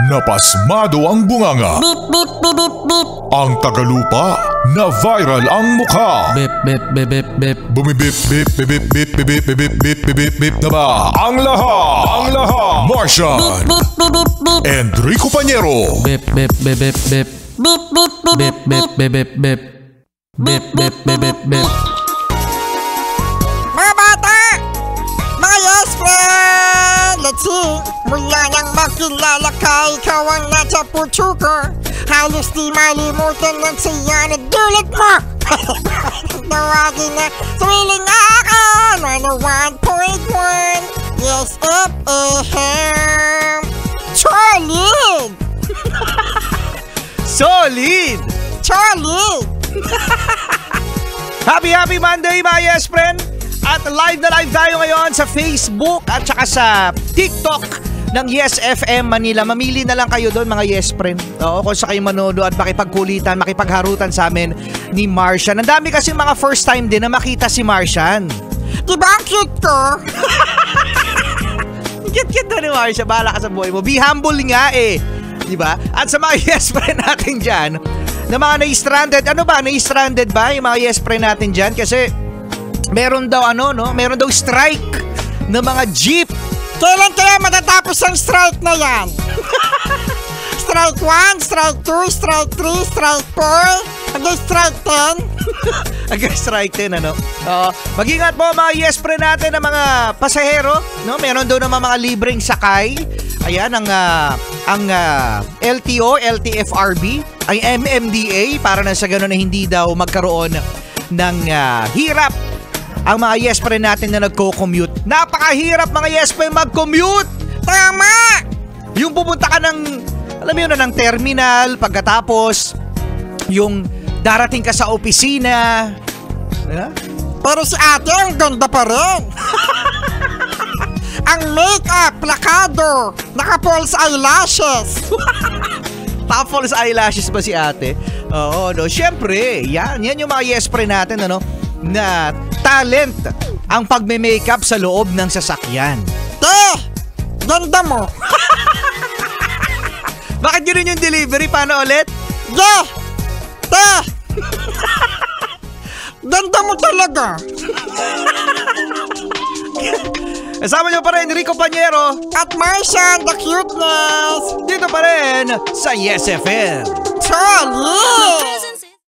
napasmado ang bunganga. Beep, beep, beep, beep, beep. Ang tagalupa, na viral ang mukha. Bip, bip, bip, bip, bip. Bumibip, bip, bip, bip, bip, bip, bip, bip, bip, bip, bip na ba? Ang lahat, Martian, Beep, beep, beep, beep. Enrico Pañero, Bip, bip, bip, bip, bip. Beep, beep, beep, Bip, bip, bip, bip, bip. Bip, bip, bip, bip, bip. Mga bata! Mga yes friend! Let's see! Mula nang makilala ka, ikaw ang nasa puso ko. Halos di malimutan ng saya na dulot mo. Tawagin na thrilling ako. 101.1 Yes FM. Solid! Solid! Solid! Happy Monday mga yes friend! At live na live tayo ngayon sa Facebook at saka sa TikTok ng Yes FM Manila. Mamili na lang kayo doon mga yes friend. Oo, kung sa kayo manonood at makipagkulitan, makipagharutan sa amin ni Martian. Ang dami kasi mga first time din na makita si Martian. Diba ang cute ko? Cute na ni Martian, bahala ka sa buhay mo. Be humble nga eh. Diba? At sa mga yes friend natin dyan, na mga na-stranded, ano ba? Na-stranded ba yung mga yes friend natin dyan? Kasi meron daw meron daw strike ng mga jeep. Kailan kaya matatapos ang strike na yan? Strike 1, strike 2, strike 3, strike 4, hanggang strike 10? Hanggang strike 10, mag-ingat po mga yes friend natin ng mga pasahero, no? Meron daw naman mga libreng sakay. Ayan, ang LTO, LTFRB, ay MMDA, para na sa gano'n na hindi daw magkaroon ng hirap ang mga yes friend natin na nagko-commute. Napakahirap mga yes friend mag-commute! Tama! Yung pupunta ka ng, alam mo yun, ng terminal, pagkatapos, yung darating ka sa opisina. Pero si ate, ang ganda pa rin. Ang make-up, plakado, naka-false eyelashes. Pa-false eyelashes ba si ate? Oo, no. Siyempre, yan yung mga yes friend natin, na talent ang pagme-makeup sa loob ng sasakyan. Te, ganda mo. Bakit yun yung delivery? Paano ulit? Te, ganda mo talaga. Kasama nyo pa rin Enrico Pañero at Martian, the cuteness. dito pa rin sa Yes FM. Solid!